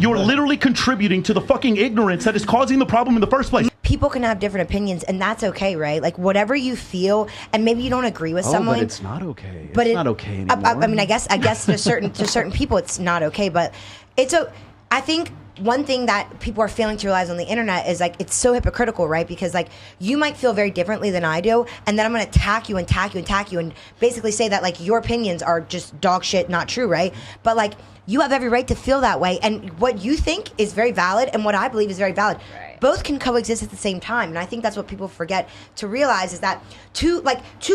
you're literally contributing to the fucking ignorance that is causing the problem in the first place. People can have different opinions, and that's okay, right? Like, whatever you feel, and maybe you don't agree with someone. But it's not okay. But it's not okay anymore. I mean, I guess to certain people, it's not okay. But I think one thing that people are failing to realize on the internet is, like, it's so hypocritical, right? Because, like, you might feel very differently than I do, and then I'm going to attack you and basically say that, like, your opinions are just dog shit, not true, right? But, like, you have every right to feel that way, and what you think is very valid, and what I believe is very valid. Right. Both can coexist at the same time, and I think that's what people forget to realize is that two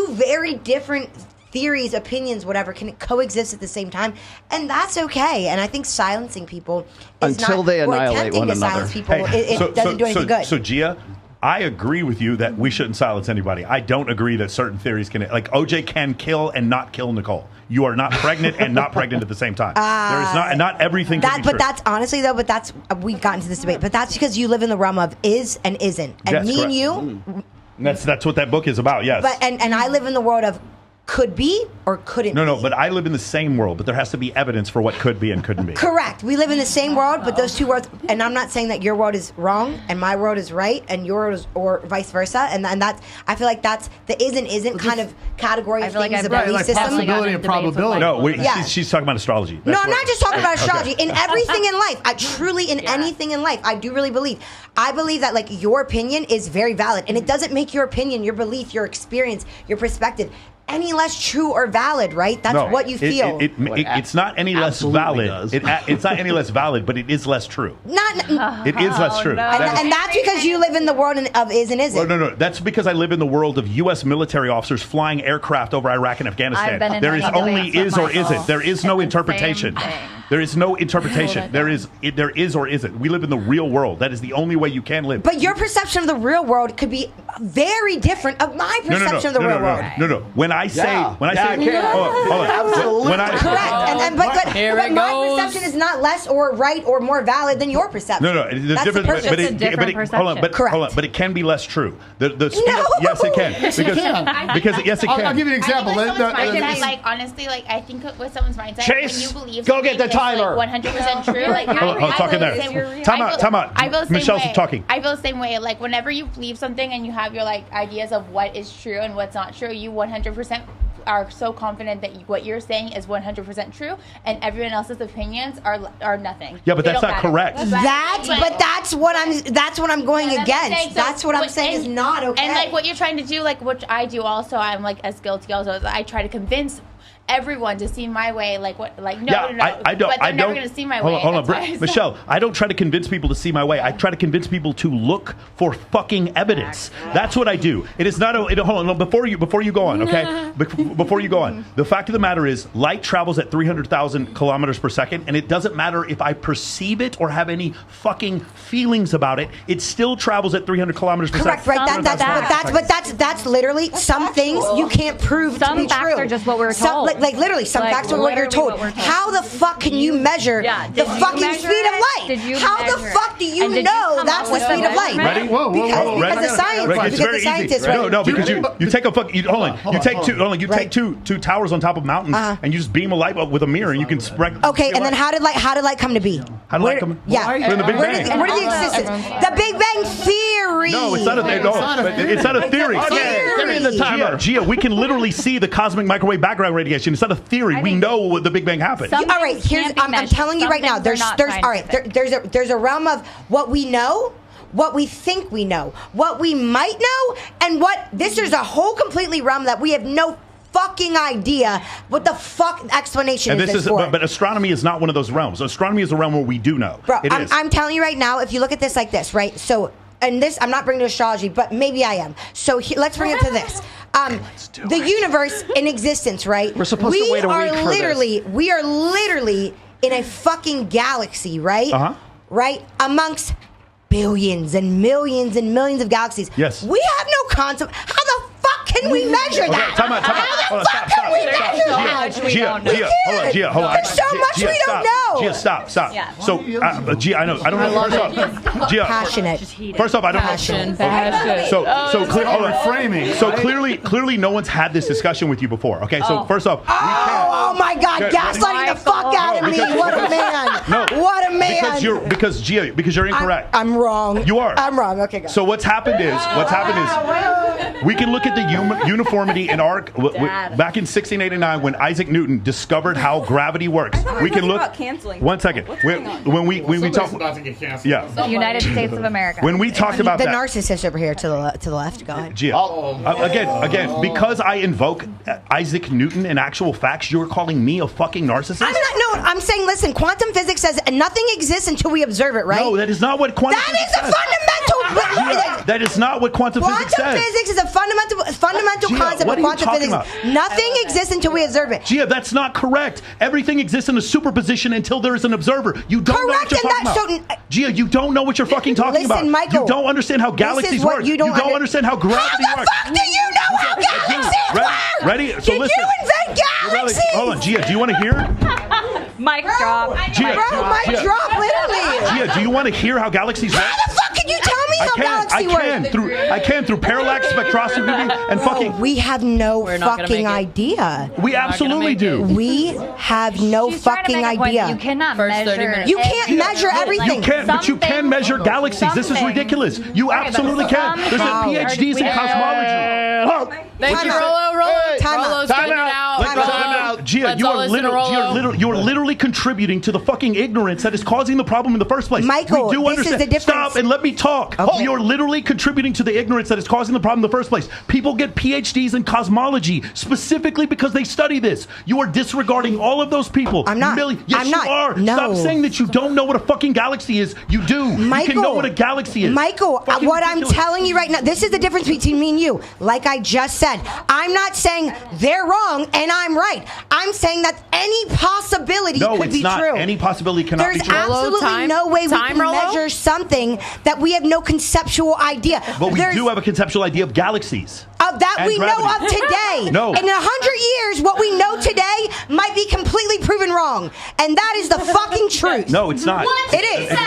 very different theories, opinions, whatever, can coexist at the same time, and that's okay. And I think silencing people is until they annihilate one another. Silence people, it doesn't do anything good. So Gia, I agree with you that we shouldn't silence anybody. I don't agree that certain theories can, like OJ can kill and not kill Nicole. You are not pregnant and not pregnant at the same time. There is not everything. Can be but true. That's honestly though. But that's we've gotten to this debate. But that's because you live in the realm of is and isn't, and yes, me correct. and you. That's what that book is about. Yes. But and I live in the world of could be or couldn't be. No, but I live in the same world, but there has to be evidence for what could be and couldn't be. Correct. We live in the same world, but those two worlds, and I'm not saying that your world is wrong and my world is right and yours or vice versa, and that's, I feel like that's the isn't kind of category of things, the belief system. Possibility and probability. No, she's talking about astrology. That's no, I'm not just talking about astrology. In everything in life, anything in life, I do really believe. I believe that, like, your opinion is very valid, and it doesn't make your opinion, your belief, your experience, your perspective any less true or valid, right? That's what you feel. It's not any less valid. It's not any less valid, but it is less true. It is less true. No. And that's because you live in the world of is and isn't. No. That's because I live in the world of U.S. military officers flying aircraft over Iraq and Afghanistan. There is only is or isn't. There is no interpretation. There is no interpretation. There is or isn't. We live in the real world. That is the only way you can live. But your perception of the real world could be very different of my perception of the real world. No. When I say, hold on. Absolutely. Correct. But my perception is not less or right or more valid than your perception. No. That's the purpose. But it can be less true. The speed No. Yes, it can. Because yes, it can. I'll give you an example. Honestly, I think with someone's mindset, Chase, when you believe go get the timer. 100% true. Like, talking there. Time out. I feel the same Michelle's way. talking. I feel the same way. Like, whenever you believe something and you have your, like, ideas of what is true and what's not true, you 100% are so confident that what you're saying is 100% true, and everyone else's opinions are nothing. Yeah, but that's not correct. That's what I'm going against. That's what I'm saying is not okay. And, like, what you're trying to do, like, which I do also, I'm, like, as guilty also, is I try to convince everyone to see my way, no. I don't. But they're never going to see my way. Hold on, Michelle. I don't try to convince people to see my way. I try to convince people to look for fucking evidence. That's what I do. It is not. Hold on. Before you go on, okay? Before you go on, the fact of the matter is, light travels at 300,000 kilometers per second, and it doesn't matter if I perceive it or have any fucking feelings about it. It still travels at 300 kilometers per second. Correct. Right. That's literally some things you can't prove to be true. Some facts are just what we're told. Like literally, some facts are what you're told. How the fuck can you measure the fucking speed of light? How the fuck do you know that's the speed of light? Ready? Because the science. It's very easy. No, because you take a fuck. You take two towers on top of mountains, and you just beam a light with a mirror, and you can spread. Okay, and then how did light come to be? How did light come? Yeah, in the Big Bang. Where did the existence? The Big Bang theory. No, it's not a theory. It's not a theory. Gia, we can literally see the cosmic microwave background radiation. It's not a theory. We know what the Big Bang happened. All right, I'm telling you right now. There's a realm of what we know, what we think we know, what we might know, and there's a whole completely realm that we have no fucking idea what the fuck explanation is for. But astronomy is not one of those realms. Astronomy is a realm where we do know. Bro, I'm telling you right now, if you look at this like this, right? So, and this, I'm not bringing to astrology, but maybe I am. So let's bring it to this. The universe in existence, right? We're supposed to wait a week for this. We are literally in a fucking galaxy, right? Right? Amongst billions and millions of galaxies. Yes. We have no concept. How the fuck can we measure that? Time out. Hold on, stop. we measure that? Gia, hold on. There's so much we don't know. Gia, stop. Yeah. So, Gia, I don't know. First off, Gia, Passionate. first off, I don't Passion. know. So framing. So clearly, no one's had this discussion with you before. Okay, so first off, Oh my God! Okay, Gaslighting the fuck out of me. What a man! no, What a man! because you're incorrect. I'm wrong. You are. I'm wrong. Okay, go. So what's happened is we can look at the uniformity in our back in 1689 when Isaac Newton discovered how gravity works. We can look. Canceling. 1 second. When we talk. about to get canceled. Yeah. The United States of America. When we talked about the that. narcissist over here to the left. Go ahead. Gia, again, because I invoke Isaac Newton in actual facts, you're calling me a fucking narcissist? I'm not. No, I'm saying. Listen, quantum physics says nothing exists until we observe it. Right? No, that is not what quantum That physics is a says. fundamental. That is not what quantum physics Quantum says. physics is a fundamental Gia, concept what of are you quantum talking physics. about? Nothing exists until we observe it. Gia, that's not correct. Everything exists in a superposition until there is an observer. You don't know what Correct, you're and talking that's about. Gia, you don't know what you're fucking talking Listen, about. Michael, you don't understand how galaxies what work. you don't understand how gravity How the works. fuck do you know how galaxies work? Ready? So Did listen. you invent galaxies? Hold on, Gia, do you want to hear? Mic drop. Gia, Bro, my Gia, drop literally. Gia, do you want to hear how galaxies work? How the fuck can you tell me how galaxies work? I can through parallax spectroscopy and fucking. We have no We're not gonna fucking make it. idea. We absolutely do. We have no She's trying to fucking make a point that idea. You cannot First 30 measure. minutes. You can't measure everything. You can't, but you can measure galaxies. This is Something. ridiculous. You Okay, but absolutely can. There's some PhDs in cosmology. Thank you, Time out. Rollo. Time out. Rollo's Time getting it out. out. Time Rollo. out. Gia, Let's you all are, listen to Rollo. you're literally contributing to the fucking ignorance that is causing the problem in the first place. Michael, we do this is understand. the difference. Stop and let me talk. Okay. You're literally contributing to the ignorance that is causing the problem in the first place. People get PhDs in cosmology specifically because they study this. You are disregarding all of those people. I'm not. Yes, I'm not. you are. No. Stop saying that you don't know what a fucking galaxy is. You do. Michael, you can know what a galaxy is. Michael, Fucking what I'm ridiculous. telling you right now, this is the difference between me and you. Like I just said, I'm not saying they're wrong and I'm right. I'm saying that any possibility No, could it's be not. true. Any possibility cannot There's be true. absolutely Time? no way we Time, can Rollo? measure something that we have no conceptual idea. But we There's- do have a conceptual idea of galaxies. that and we know gravity. of today. No. In 100 years, what we know today might be completely proven wrong. And that is the fucking truth. No, it's not. It is.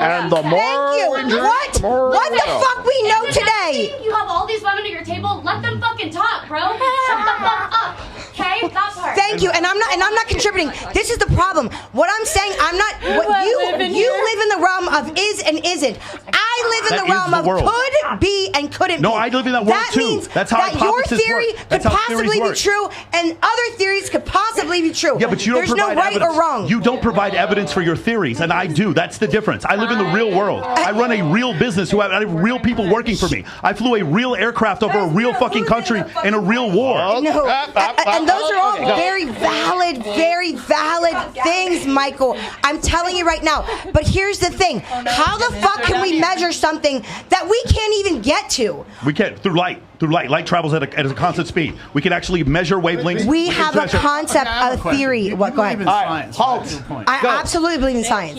And the more Thank you. we drink, What? the more What we the know. fuck we know today? You have all these women at your table. Let them fucking talk, bro. Shut the fuck up. Okay, that part. Thank you, and I'm not contributing. This is the problem. What I'm saying, I'm not. What you live in the realm of is and isn't. I live in That the is realm the of world. could be and couldn't No, be. I live in that world too. Means That's how that your hypothesis theory work. could That's how possibly theories be work. true, and other theories could possibly be true. Yeah, but you don't There's no provide right evidence. or wrong. You don't provide evidence for your theories, and I do. That's the difference. I live in the real world. I run a real business. I have real people working for me. I flew a real aircraft over a real fucking country in a real war. No, and those are all very valid things, Michael. I'm telling you right now. But here's the thing: how the fuck can we measure something that we can't even get to? We can't through light. Light travels at a constant speed. We can actually measure wavelengths. We can have a measure- concept, a theory. What? Go ahead. Halt. I absolutely believe in science.